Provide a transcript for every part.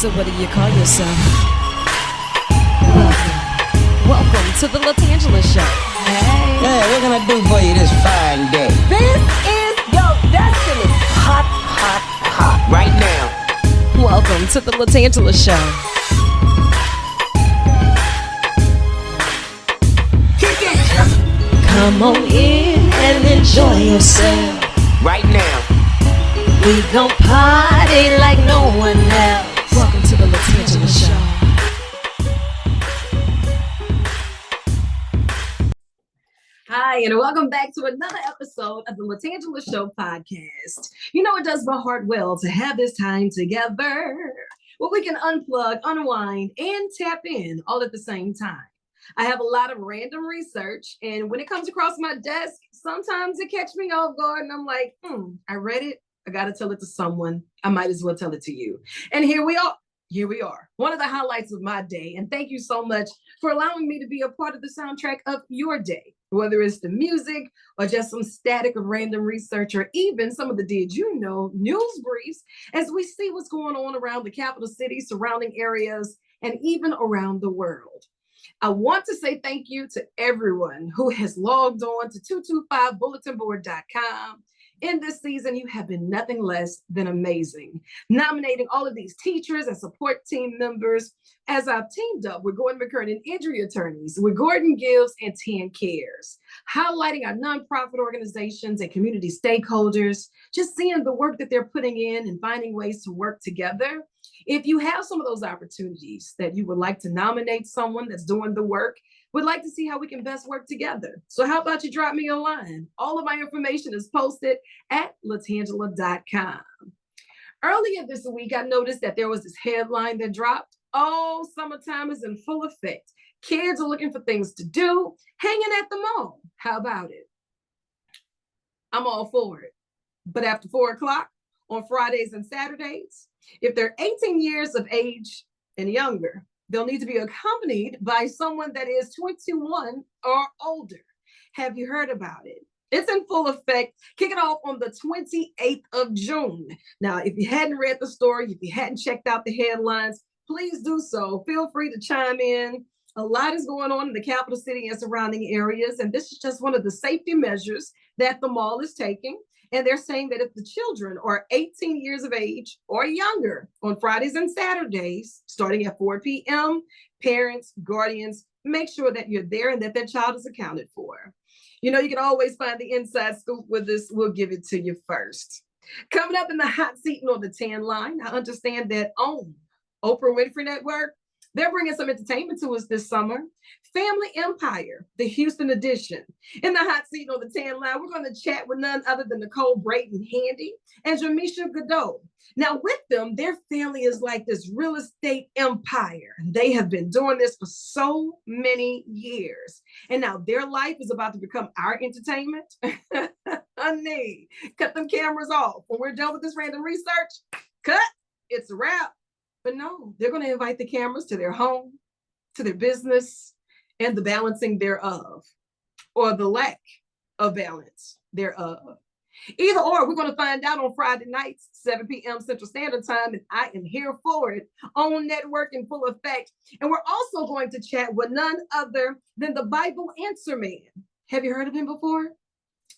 So what do you call yourself? Welcome to the LaTangela Show. Hey, what can I do for you this fine day? This is your destiny. Hot, hot, hot. Right now. Welcome to the LaTangela Show. Come on in and enjoy yourself. Right now. We gon' party like no one else. Welcome to the LaTangela Show. Hi, and welcome back to another episode of the LaTangela Show podcast. You know, it does my heart well to have this time together where we can unplug, unwind, and tap in all at the same time. I have a lot of random research, and when it comes across my desk, sometimes it catches me off guard, and I'm like, I read it. I got to tell it to someone. I might as well tell it to you. And here we are. Here we are. One of the highlights of my day. And thank you so much for allowing me to be a part of the soundtrack of your day, whether it's the music or just some static of random research or even some of the did you know news briefs as we see what's going on around the capital city, surrounding areas, and even around the world. I want to say thank you to everyone who has logged on to 225bulletinboard.com. In this season, you have been nothing less than amazing, nominating all of these teachers and support team members as I've teamed up with Gordon McKernan Injury Attorneys, with Gordon Gives and 10 Cares, highlighting our nonprofit organizations and community stakeholders, just seeing the work that they're putting in and finding ways to work together. If you have some of those opportunities that you would like to nominate someone that's doing the work, would like to see how we can best work together. So how about you drop me a line? All of my information is posted at LaTangela.com. Earlier this week, I noticed that there was this headline that dropped. Oh, summertime is in full effect. Kids are looking for things to do, hanging at the mall. How about it? I'm all for it. But after 4 o'clock on Fridays and Saturdays, if they're 18 years of age and younger, they'll need to be accompanied by someone that is 21 or older. Have you heard about it? It's in full effect, kicking off on the 28th of June. Now, if you hadn't read the story, if you hadn't checked out the headlines, please do so. Feel free to chime in. A lot is going on in the capital city and surrounding areas, and this is just one of the safety measures that the mall is taking. And they're saying that if the children are 18 years of age or younger on Fridays and Saturdays, starting at 4 p.m., parents, guardians, make sure that you're there and that child is accounted for. You know, you can always find the inside scoop with this. We'll give it to you first. Coming up in the hot seat on the 10 line, I understand that on Oprah Winfrey Network, they're bringing some entertainment to us this summer. Family Empire, the Houston edition. In the hot seat on the 10 line, we're going to chat with none other than Nicole, Braden, Handy, and Jermeshia, Goudeau. Now, with them, their family is like this real estate empire. They have been doing this for so many years. And now their life is about to become our entertainment. Honey, cut them cameras off. When we're done with this random research, cut, it's a wrap. But no, they're going to invite the cameras to their home, to their business, and the balancing thereof, or the lack of balance thereof. Either or, we're going to find out on Friday nights, 7 p.m. Central Standard Time, and I am here for it on network in full effect. And we're also going to chat with none other than the Bible Answer Man. Have you heard of him before?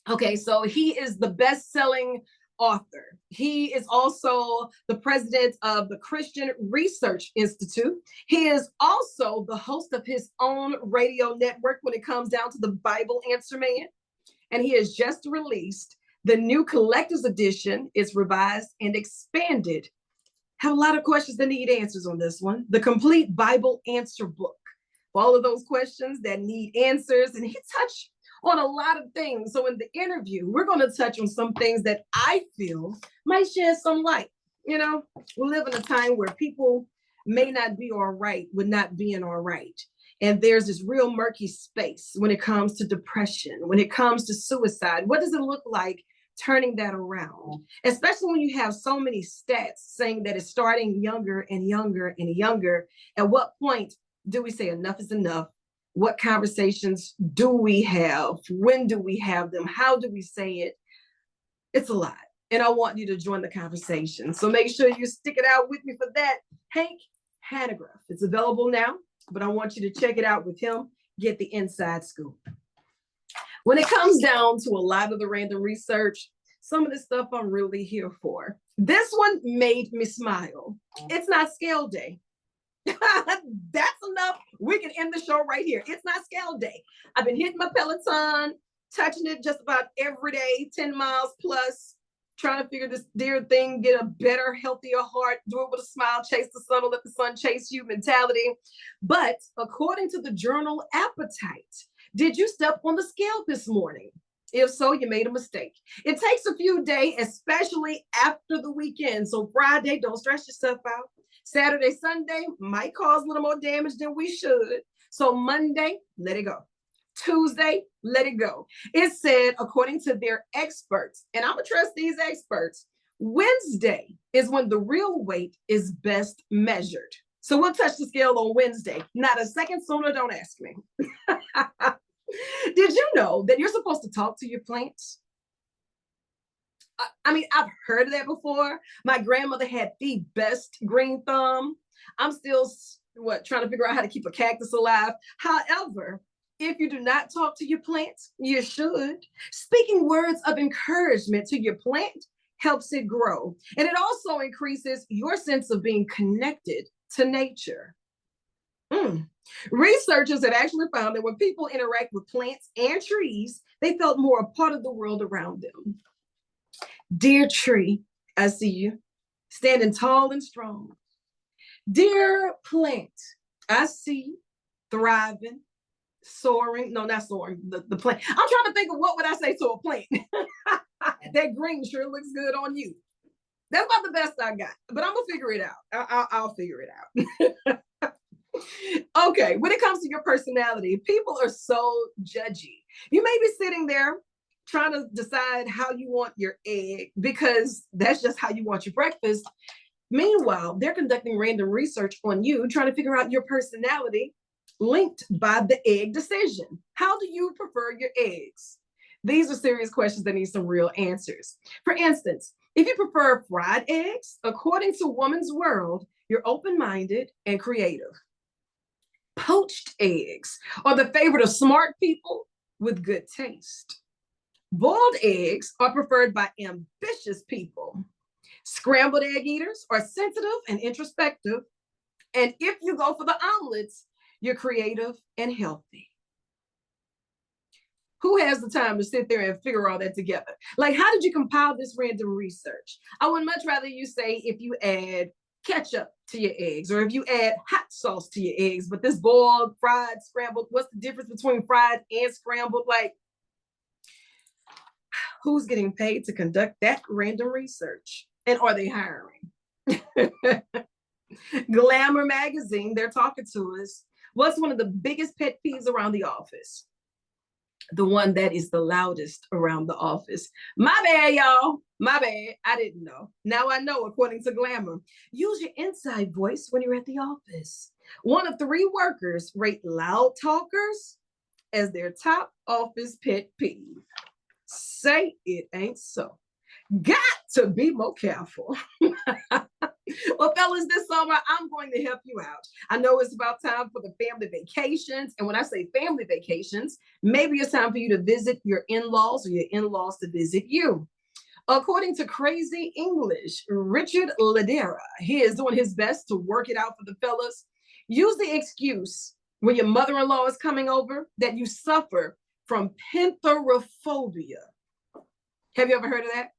Okay, so he is the best-selling author. He is also the president of the Christian Research Institute. He is also the host of his own radio network when it comes down to the Bible Answer Man. And he has just released the new collector's edition. It's revised and expanded. Have a lot of questions that need answers on this one. The complete Bible answer book. For all of those questions that need answers. And he touched on a lot of things. So in the interview, we're going to touch on some things that I feel might shed some light. You know, we live in a time where people may not be all right with not being all right. And there's this real murky space when it comes to depression, when it comes to suicide. What does it look like turning that around? Especially when you have so many stats saying that it's starting younger and younger and younger. At what point do we say enough is enough? What conversations do we have? When do we have them? How do we say it? It's a lot. and I want you to join the conversation. So make sure you stick it out with me for that. Hank Hanegraaff. It's available now, but I want you to check it out with him. Get the inside scoop. When it comes down to a lot of the random research, some of the stuff I'm really here for. This one made me smile. It's not scale day. That's enough. We can end the show right here. It's not scale day. I've been hitting my Peloton, touching it just about every day, 10 miles plus, trying to figure this dear thing, get a better, healthier heart, do it with a smile, chase the sun, or let the sun chase you mentality. But according to the journal Appetite, did you step on the scale this morning? If so, you made a mistake. It takes a few days, especially after the weekend. So Friday, don't stress yourself out. Saturday, Sunday might cause a little more damage than we should. So Monday, let it go. Tuesday, let it go. It said, according to their experts, and I'm going to trust these experts, Wednesday is when the real weight is best measured. So we'll touch the scale on Wednesday. Not a second sooner, don't ask me. Did you know that you're supposed to talk to your plants? I mean, I've heard of that before. My grandmother had the best green thumb. I'm still, trying to figure out how to keep a cactus alive. However, if you do not talk to your plants, you should. Speaking words of encouragement to your plant helps it grow. And it also increases your sense of being connected to nature. Researchers had actually found that when people interact with plants and trees, they felt more a part of the world around them. Dear tree, I see you, standing tall and strong. Dear plant, I see you, thriving, soaring. No, not soaring, the plant. I'm trying to think of what would I say to a plant. That green sure looks good on you. That's about the best I got, but I'm gonna figure it out. I'll figure it out. Okay, when it comes to your personality, people are so judgy. You may be sitting there trying to decide how you want your egg because that's just how you want your breakfast. Meanwhile, they're conducting random research on you, trying to figure out your personality linked by the egg decision. How do you prefer your eggs? These are serious questions that need some real answers. For instance, if you prefer fried eggs, according to Woman's World, you're open-minded and creative. Poached eggs are the favorite of smart people with good taste. Boiled eggs are preferred by ambitious people. Scrambled egg eaters are sensitive and introspective. And if you go for the omelets, you're creative and healthy. Who has the time to sit there and figure all that together? Like, how did you compile this random research? I would much rather you say if you add ketchup to your eggs, or if you add hot sauce to your eggs, but this boiled, fried, scrambled, what's the difference between fried and scrambled? Like, who's getting paid to conduct that random research? And are they hiring? Glamour magazine, they're talking to us. What's one of the biggest pet peeves around the office? The one that is the loudest around the office. My bad, y'all. My bad. I didn't know. Now I know, according to Glamour. Use your inside voice when you're at the office. 1 of 3 workers rate loud talkers as their top office pet peeve. Say it ain't so. Got to be more careful. Well, fellas, this summer, I'm going to help you out. I know it's about time for the family vacations. And when I say family vacations, maybe it's time for you to visit your in-laws or your in-laws to visit you. According to Crazy English, Richard Ladera, he is doing his best to work it out for the fellas. Use the excuse when your mother-in-law is coming over that you suffer from penthorophobia. Have you ever heard of that?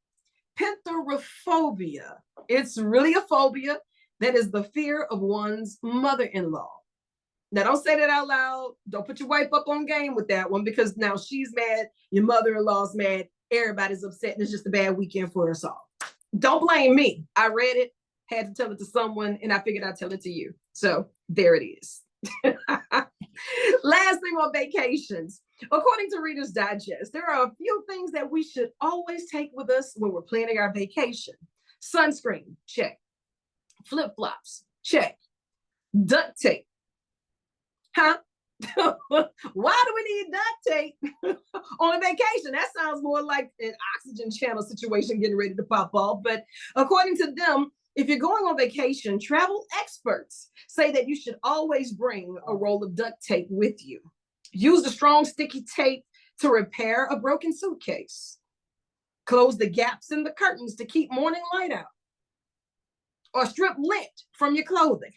Penthorophobia. It's really a phobia that is the fear of one's mother-in-law. Now, don't say that out loud. Don't put your wife up on game with that one, because now she's mad, your mother-in-law's mad, everybody's upset, and it's just a bad weekend for us all. Don't blame me. I read it, had to tell it to someone, and I figured I'd tell it to you. So there it is. Last thing on vacations. According to Reader's Digest, there are a few things that we should always take with us when we're planning our vacation. Sunscreen, check. Flip-flops, check. Duct tape. Huh? Why do we need duct tape on a vacation? That sounds more like an oxygen channel situation getting ready to pop off. But according to them, if you're going on vacation, travel experts say that you should always bring a roll of duct tape with you. Use the strong, sticky tape to repair a broken suitcase. Close the gaps in the curtains to keep morning light out. Or strip lint from your clothing.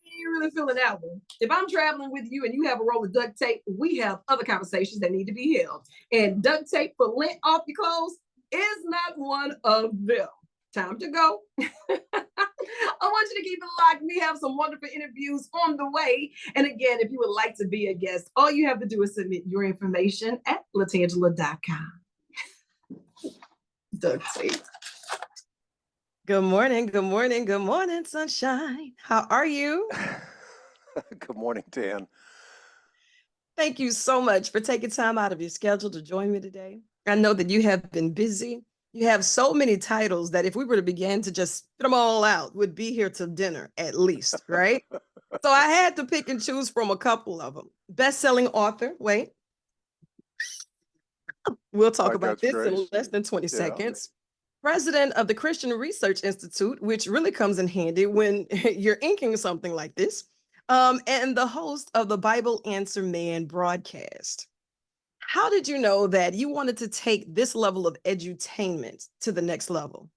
You're really feeling that one. If I'm traveling with you and you have a roll of duct tape, we have other conversations that need to be held. And duct tape for lint off your clothes is not one of them. Time to go. I want you to keep it locked. We have some wonderful interviews on the way. And again, if you would like to be a guest, all you have to do is submit your information at LaTangela.com. Duct tape. Good morning, good morning, good morning, sunshine. How are you? Good morning, Dan. Thank you so much for taking time out of your schedule to join me today. I know that you have been busy. You have so many titles that if we were to begin to just spit them all out, we'd be here till dinner at least, right? So I had to pick and choose from a couple of them. Best-selling author, wait. We'll talk about this in less than 20 seconds. President of the Christian Research Institute, which really comes in handy when you're inking something like this, and the host of the Bible Answer Man broadcast. How did you know that you wanted to take this level of edutainment to the next level?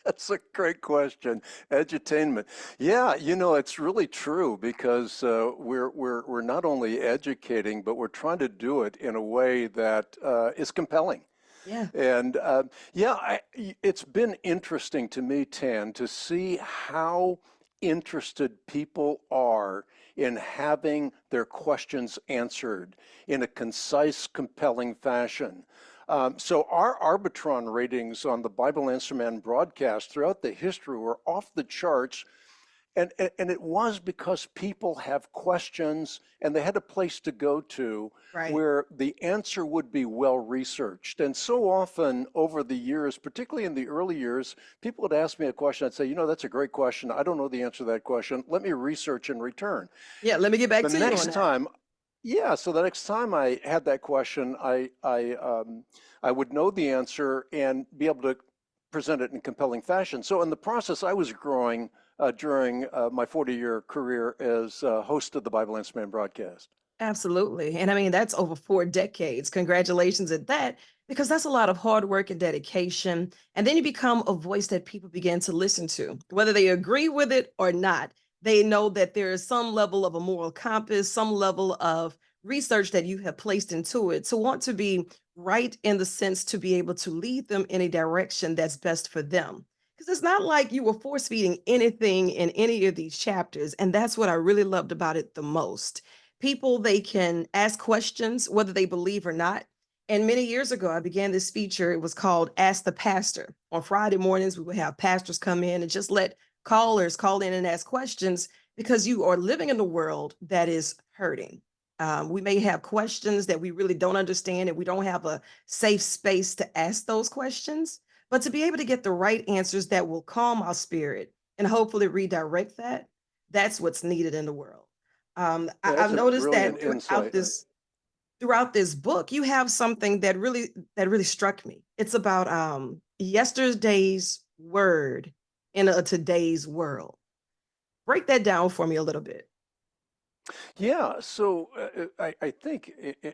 That's a great question. Edutainment. Yeah, it's really true because we're not only educating, but we're trying to do it in a way that is compelling. Yeah. And it's been interesting to me, Tan, to see how interested people are in having their questions answered in a concise, compelling fashion. So our Arbitron ratings on the Bible Answer Man broadcast throughout the history were off the charts. And it was because people have questions and they had a place to go to where the answer would be well researched. And so often over the years, particularly in the early years, people would ask me a question. I'd say, that's a great question. I don't know the answer to that question. Let me research and return. Yeah, let me get back to you on that. So the next time I had that question, I would know the answer and be able to present it in compelling fashion. So in the process, I was growing during my 40-year career as host of the Bible Answer Man broadcast. Absolutely. And I mean, that's over 4 decades. Congratulations at that, because that's a lot of hard work and dedication. And then you become a voice that people begin to listen to, whether they agree with it or not. They know that there is some level of a moral compass, some level of research that you have placed into it to want to be right in the sense to be able to lead them in a direction that's best for them. Because it's not like you were force feeding anything in any of these chapters. And that's what I really loved about it the most. People, they can ask questions, whether they believe or not. And many years ago, I began this feature. It was called Ask the Pastor. On Friday mornings, we would have pastors come in and just let callers call in and ask questions, because you are living in a world that is hurting. We may have questions that we really don't understand, and we don't have a safe space to ask those questions. But to be able to get the right answers that will calm our spirit and hopefully redirect that, that's what's needed in the world. I've noticed that throughout this book, you have something that really struck me. It's about yesterday's word in a today's world. Break that down for me a little bit. Yeah, so I think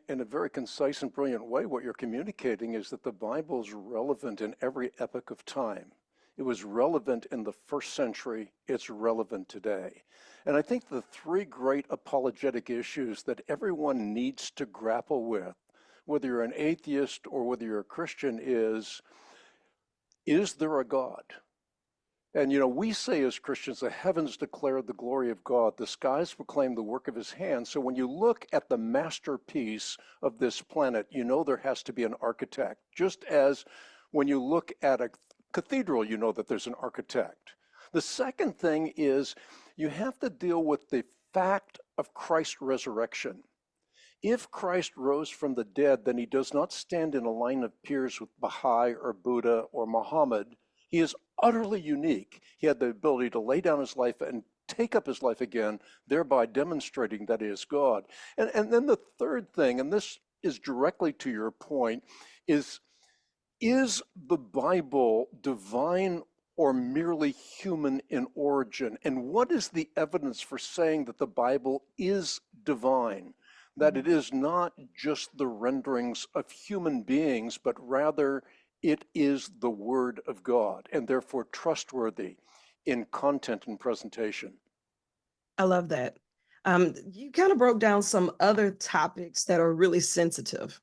in a very concise and brilliant way, what you're communicating is that the Bible is relevant in every epoch of time. It was relevant in the first century. It's relevant today. And I think the 3 great apologetic issues that everyone needs to grapple with, whether you're an atheist or whether you're a Christian, is there a God? And we say as Christians, the heavens declare the glory of God, the skies proclaim the work of his hands. So when you look at the masterpiece of this planet, there has to be an architect. Just as when you look at a cathedral, you know that there's an architect. The second thing is you have to deal with the fact of Christ's resurrection. If Christ rose from the dead, then he does not stand in a line of peers with Baha'i or Buddha or Muhammad. He is utterly unique. He had the ability to lay down his life and take up his life again, thereby demonstrating that he is God. And then the third thing, and this is directly to your point, is the Bible divine or merely human in origin? And what is the evidence for saying that the Bible is divine? That it is not just the renderings of human beings, but rather it is the Word of God, and therefore trustworthy in content and presentation. I love that. You kind of broke down some other topics that are really sensitive.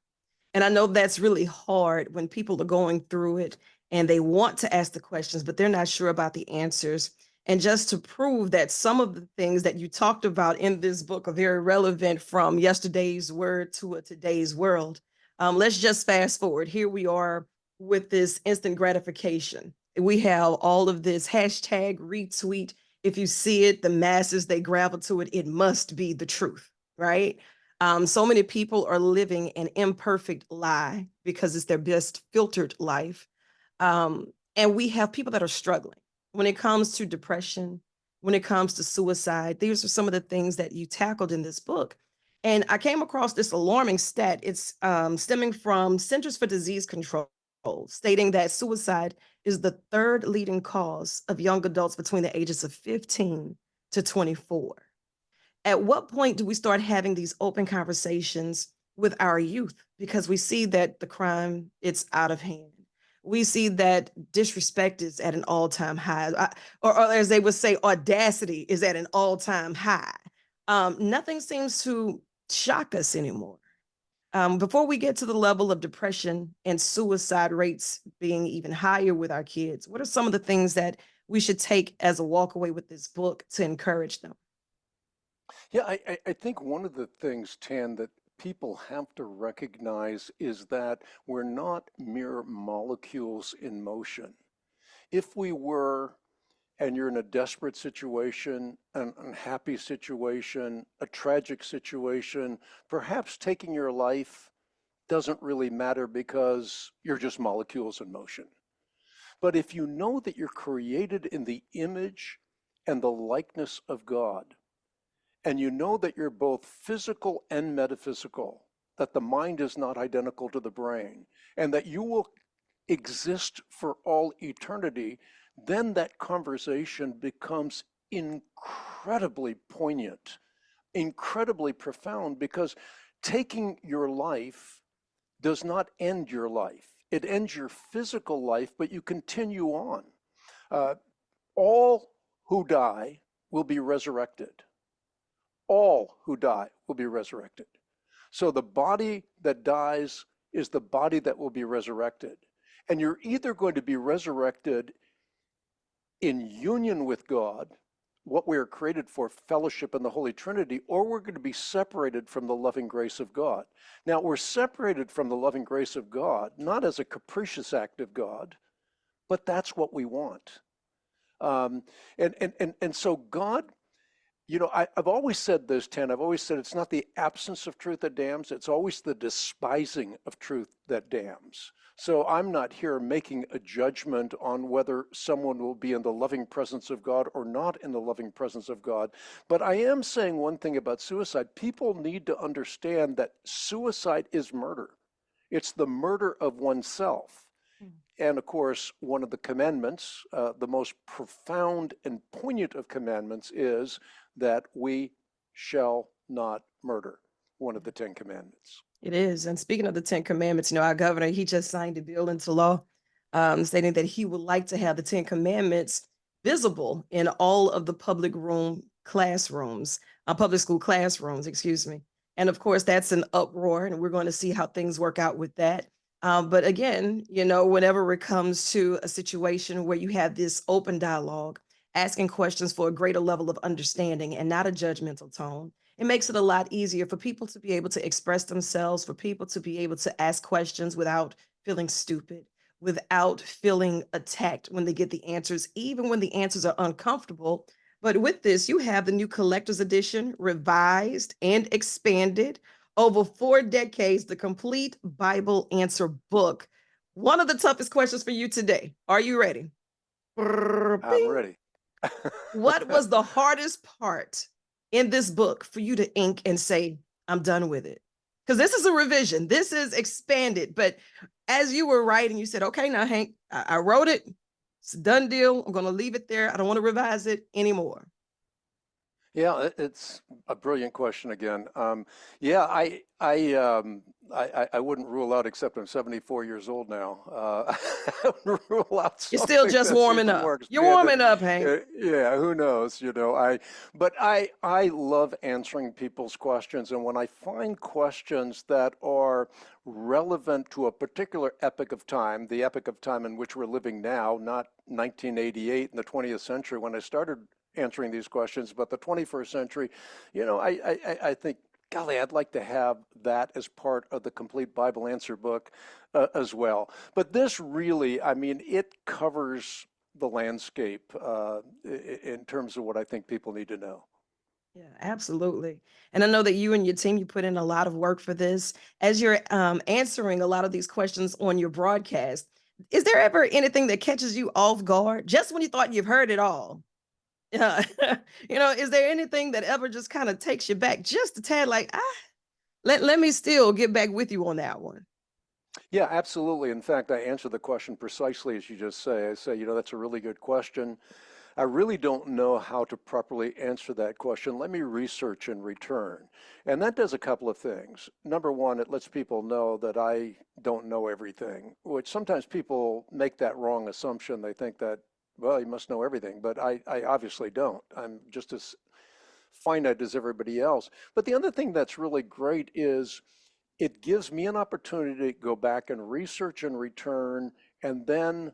And I know that's really hard when people are going through it and they want to ask the questions, but they're not sure about the answers. And just to prove that some of the things that you talked about in this book are very relevant from yesterday's word to today's world, let's just fast forward. Here we are with this instant gratification. We have all of this hashtag retweet. If you see it, the masses, they gravitate to it. It must be the truth, right? So many people are living an imperfect lie because it's their best filtered life. And we have people that are struggling when it comes to depression, when it comes to suicide. These are some of the things that you tackled in this book. And I came across this alarming stat. It's stemming from Centers for Disease Control, stating that suicide is the third leading cause of young adults between the ages of 15 to 24. At what point do we start having these open conversations with our youth? Because we see that the crime, it's out of hand. We see that disrespect is at an all-time high, or as they would say, audacity is at an all-time high. Nothing seems to shock us anymore. Before we get to the level of depression and suicide rates being even higher with our kids, what are some of the things that we should take as a walkaway with this book to encourage them? Yeah, I think one of the things, Tan, that people have to recognize is that we're not mere molecules in motion. If we were, and you're in a desperate situation, an unhappy situation, a tragic situation, perhaps taking your life doesn't really matter because you're just molecules in motion. But if you know that you're created in the image and the likeness of God, and you know that you're both physical and metaphysical, that the mind is not identical to the brain, and that you will exist for all eternity, then that conversation becomes incredibly poignant, incredibly profound, because taking your life does not end your life. It ends your physical life, but you continue on. All who die will be resurrected. All who die will be resurrected. So the body that dies is the body that will be resurrected. And you're either going to be resurrected in union with God, what we are created for, fellowship in the Holy Trinity, or we're going to be separated from the loving grace of God. Now, we're separated from the loving grace of God, not as a capricious act of God, but that's what we want. And so God, I've always said this, Tan, I've always said it's not the absence of truth that damns, it's always the despising of truth that damns. So I'm not here making a judgment on whether someone will be in the loving presence of God or not in the loving presence of God. But I am saying one thing about suicide. People need to understand that suicide is murder. It's the murder of oneself. And of course, one of the commandments, the most profound and poignant of commandments, is that we shall not murder, one of the 10 commandments. It is. And speaking of the 10 Commandments, our governor, he just signed a bill into law stating that he would like to have the 10 Commandments visible in all of the public school classrooms, excuse me. And of course, that's an uproar, and we're going to see how things work out with that. But again, whenever it comes to a situation where you have this open dialogue, asking questions for a greater level of understanding and not a judgmental tone, it makes it a lot easier for people to be able to express themselves, for people to be able to ask questions without feeling stupid, without feeling attacked when they get the answers, even when the answers are uncomfortable. But with this, you have the new collector's edition, revised and expanded over 4 decades, the complete Bible answer book. One of the toughest questions for you today. Are you ready? I'm ready. What was the hardest part in this book for you to ink and say, I'm done with it? Because this is a revision, this is expanded. But as you were writing, you said, okay, now, Hank, I wrote it. It's a done deal. I'm going to leave it there. I don't want to revise it anymore. Yeah, it's a brilliant question again. Yeah, I wouldn't rule out, except I'm 74 years old now. I wouldn't rule out You're still something just that's warming even up. more You're expanded. warming up, Hank. Yeah, who knows? But I love answering people's questions, and when I find questions that are relevant to a particular epoch of time, the epoch of time in which we're living now, not 1988 in the 20th century when I started answering these questions, but the 21st century, I think, golly, I'd like to have that as part of the complete Bible answer book as well. But this really, I mean, it covers the landscape in terms of what I think people need to know. Yeah, absolutely. And I know that you and your team, you put in a lot of work for this. As you're answering a lot of these questions on your broadcast, is there ever anything that catches you off guard just when you thought you've heard it all? Yeah. Is there anything that ever just kind of takes you back just a tad, like, let me still get back with you on that one? Yeah, absolutely. In fact, I answer the question precisely as you just say. I say, that's a really good question. I really don't know how to properly answer that question. Let me research and return. And that does a couple of things. Number one, it lets people know that I don't know everything, which sometimes people make that wrong assumption. They think that, well, you must know everything, but I obviously don't. I'm just as finite as everybody else. But the other thing that's really great is it gives me an opportunity to go back and research and return, and then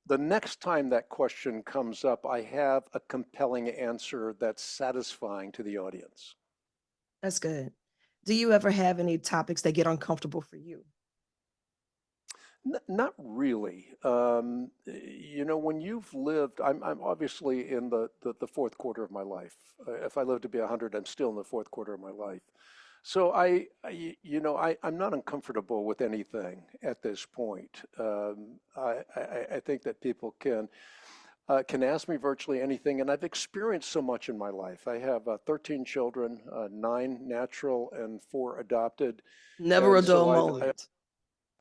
the next time that question comes up, I have a compelling answer that's satisfying to the audience. That's good. Do you ever have any topics that get uncomfortable for you? Not really. When you've lived, I'm obviously in the fourth quarter of my life. If I live to be 100, I'm still in the fourth quarter of my life. So I'm not uncomfortable with anything at this point. I think that people can ask me virtually anything, and I've experienced so much in my life. I have 13 children, 9 natural and 4 adopted, Never a and dull so moment.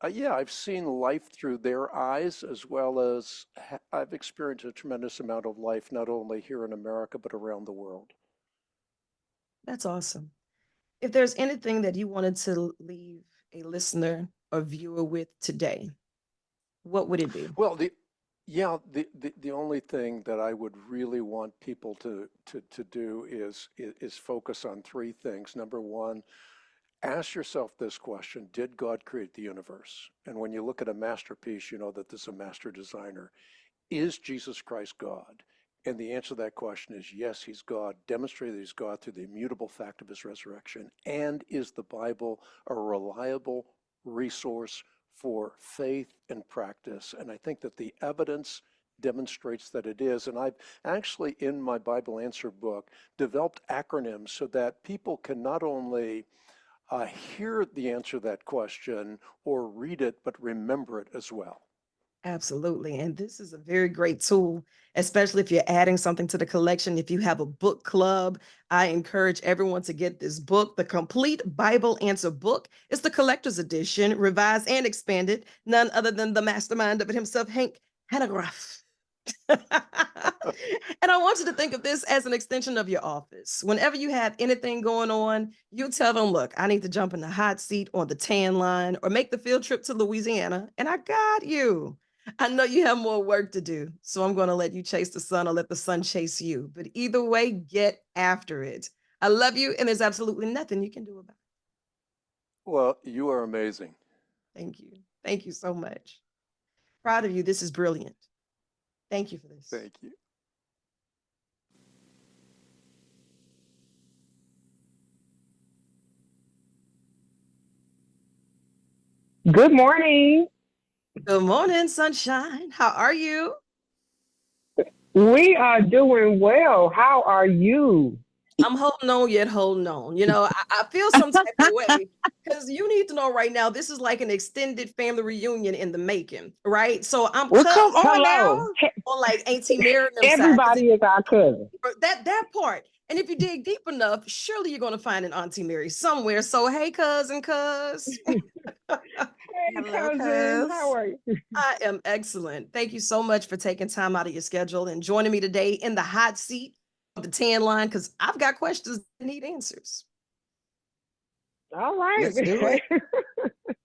yeah, I've seen life through their eyes as well as I've experienced a tremendous amount of life, not only here in America, but around the world. That's awesome. If there's anything that you wanted to leave a listener or viewer with today, what would it be? Well, the only thing that I would really want people to do is focus on 3 things. Number one, ask yourself this question: did God create the universe? And when you look at a masterpiece, you know that there's a master designer. Is Jesus Christ God? And the answer to that question is yes, he's God, demonstrated he's God through the immutable fact of his resurrection. And is the Bible a reliable resource for faith and practice? And I think that the evidence demonstrates that it is. And I've actually, in my Bible Answer book, developed acronyms so that people can not only hear the answer to that question or read it, but remember it as well. Absolutely. And this is a very great tool, especially if you're adding something to the collection. If you have a book club, I encourage everyone to get this book, The Complete Bible Answer Book. It's the collector's edition, revised and expanded, none other than the mastermind of it himself, Hank Hanegraaff. And I want you to think of this as an extension of your office. Whenever you have anything going on, you tell them, look, I need to jump in the hot seat on the tan line or make the field trip to Louisiana, and I got you. I know you have more work to do, so I'm going to let you chase the sun or let the sun chase you. But either way, get after it. I love you, and there's absolutely nothing you can do about it. Well, you are amazing. Thank you. Thank you so much. Proud of you. This is brilliant. Thank you for this. Thank you. Good morning. Good morning, sunshine. How are you? We are doing well. How are you? I'm holding on yet holding on. I feel some type of way because you need to know right now, this is like an extended family reunion in the making, right? So I'm Well, cousin come on now. Hello. on like Auntie Mary and them side, 'cause Everybody is our cousin. that part. And if you dig deep enough, surely you're going to find an Auntie Mary somewhere. So, hey, cousin, cuz. Hey, Hello, cousin. How cuz. are you? I am excellent. Thank you so much for taking time out of your schedule and joining me today in the hot seat of the tan line because I've got questions that need answers. All right. Let's do it.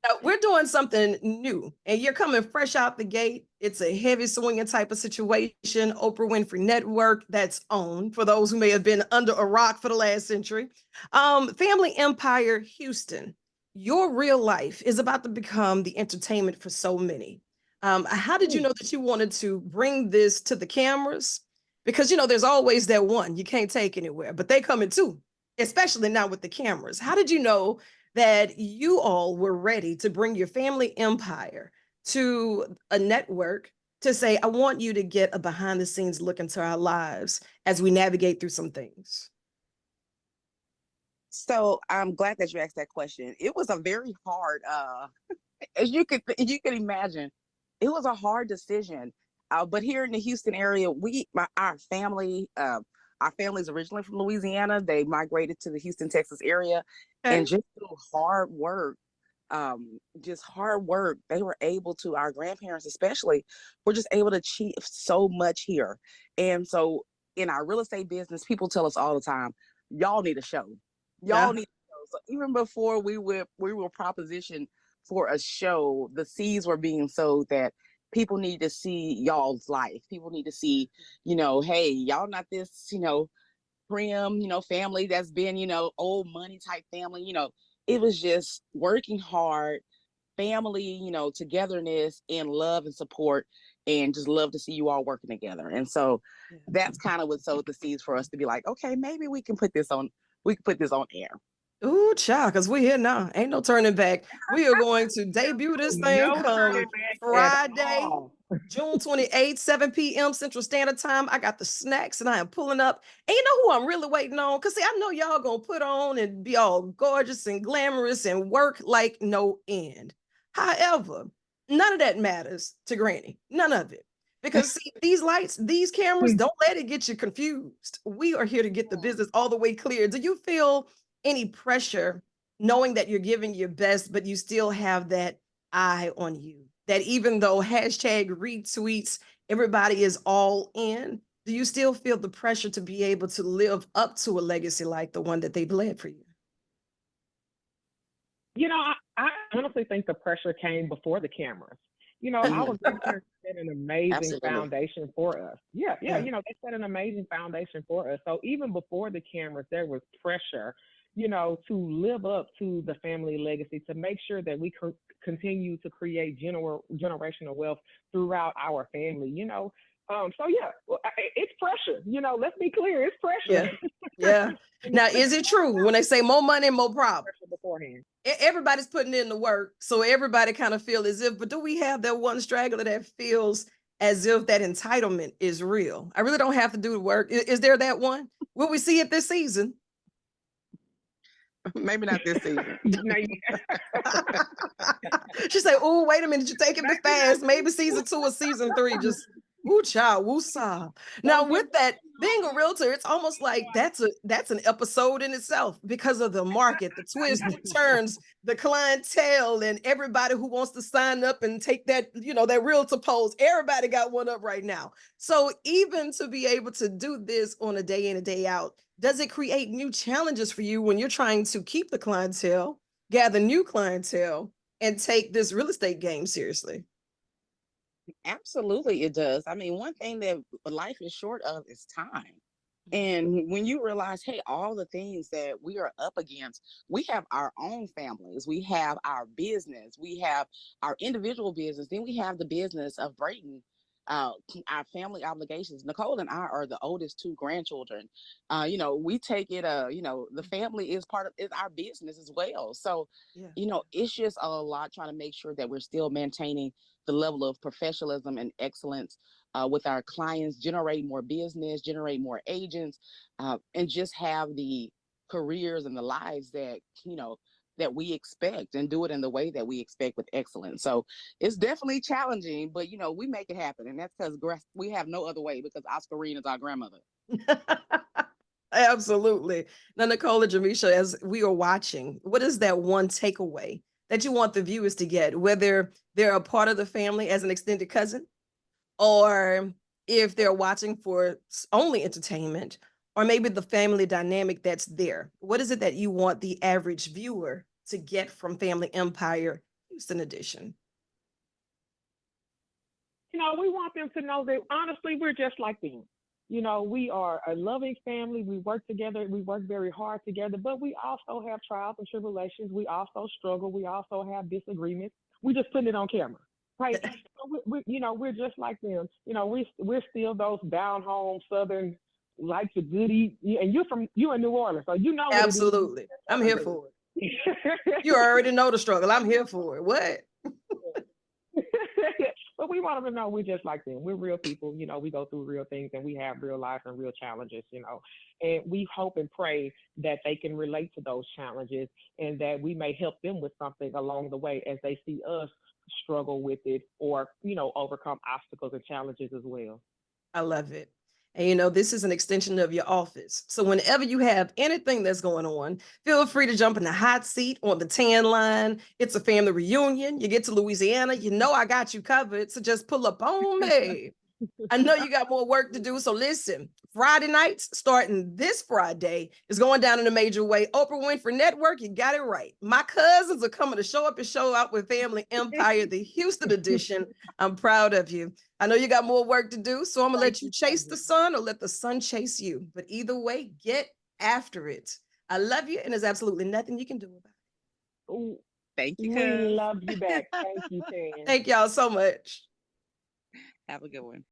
Now, we're doing something new and you're coming fresh out the gate. It's a heavy swinging type of situation. Oprah Winfrey Network, that's on for those who may have been under a rock for the last century. Family Empire Houston, your real life is about to become the entertainment for so many. How did you know that you wanted to bring this to the cameras? Because, there's always that one you can't take anywhere, but they coming too, especially now with the cameras. How did you know that you all were ready to bring your family empire to a network to say, I want you to get a behind the scenes look into our lives as we navigate through some things? So I'm glad that you asked that question. It was a very hard, as you could imagine, it was a hard decision. But here in the Houston area, our family is originally from Louisiana. They migrated to the Houston, Texas area, and Okay. just through hard work, they were able to. Our grandparents, especially, were just able to achieve so much here. And so, in our real estate business, people tell us all the time, "Y'all need a show. Yeah. Y'all need." So even before we were propositioned for a show, the seeds were being sowed that people need to see y'all's life. People need to see, hey, y'all not this, prim, family that's been, old money type family. It was just working hard, family, togetherness and love and support, and just love to see you all working together. And so Yeah. that's kind of what sowed the seeds for us to be like, okay, maybe we can put this on air. Ooh, child, because we're here now. Ain't no turning back. We are going to debut this thing No come turning back at Friday, all. June 28th, 7 p.m. Central Standard Time. I got the snacks and I am pulling up. And you know who I'm really waiting on? Because see, I know y'all gonna put on and be all gorgeous and glamorous and work like no end. However, none of that matters to Granny. None of it. Because see, these lights, these cameras, don't let it get you confused. We are here to get the business all the way clear. Do you feel any pressure knowing that you're giving your best, but you still have that eye on you? That even though hashtag retweets, everybody is all in, do you still feel the pressure to be able to live up to a legacy like the one that they've led for you? I honestly think the pressure came before the cameras. I Mhm. was there set an amazing Absolutely. foundation for us. Yeah, Yeah. they set an amazing foundation for us. So even before the cameras, there was pressure, to live up to the family legacy, to make sure that we continue to create generational wealth throughout our family. So yeah, well, it's pressure. Let's be clear, it's Yeah. pressure. Yeah. Now, is it true when they say more money, more problem? Pressure beforehand. Everybody's putting in the work, so everybody kind of feel as if, but do we have that one straggler that feels as if that entitlement is real? I really don't have to do the work. Is there that one? Will we see it this season? Maybe not this season. Now, She said, "Oh, wait a minute, you're taking me fast. Maybe season 2 or season 3. Just woo child, woo saw." Now, with that, being a realtor, it's almost like that's an episode in itself because of the market, the twists, the turns, the clientele, and everybody who wants to sign up and take that, that realtor pose. Everybody got one up right now. So even to be able to do this on a day in and day out, does it create new challenges for you when you're trying to keep the clientele, gather new clientele, and take this real estate game seriously? Absolutely, it does. I mean, one thing that life is short of is time. And when you realize, hey, all the things that we are up against, we have our own families, we have our business, we have our individual business, then we have the business of Braden, uh, our family obligations. Nicole and I are the oldest two grandchildren. We take it, the family is our business as well. So, Yeah. it's just a lot trying to make sure that we're still maintaining the level of professionalism and excellence with our clients, generate more business, generate more agents, and just have the careers and the lives that, that we expect, and do it in the way that we expect with excellence. So it's definitely challenging, but we make it happen. And that's because we have no other way, because Oscarine is our grandmother. Absolutely. Now, Nicole and Jermeshia, as we are watching, what is that one takeaway that you want the viewers to get, whether they're a part of the family as an extended cousin, or if they're watching for only entertainment, or maybe the family dynamic that's there? What is it that you want the average viewer to get from Family Empire Houston Edition? We want them to know that honestly, we're just like them. We are a loving family. We work together. We work very hard together, but we also have trials and tribulations. We also struggle. We also have disagreements. We just putting it on camera, right? So we're just like them. We're still those down home Southern, like the good eat. And you're in New Orleans, so you know what Absolutely. It is. I'm here for it. You already know the struggle. I'm here for it. What? But we want them to know we're just like them. We're real people. We go through real things, and we have real life and real challenges, and we hope and pray that they can relate to those challenges, and that we may help them with something along the way as they see us struggle with it, or, overcome obstacles and challenges as well. I love it. And this is an extension of your office. So whenever you have anything that's going on, feel free to jump in the hot seat on the tan line. It's a family reunion. You get to Louisiana, I got you covered. So just pull up on me. I know you got more work to do. So listen, Friday nights, starting this Friday, is going down in a major way. Oprah Winfrey Network, you got it right. My cousins are coming to show up and show out with Family Empire, the Houston edition. I'm proud of you. I know you got more work to do, so I'm going to let you chase the sun or let the sun chase you. But either way, get after it. I love you, and there's absolutely nothing you can do about it. Ooh, Thank you, we cuz. love you back. Thank you, Tan. Thank y'all so much. Have a good one.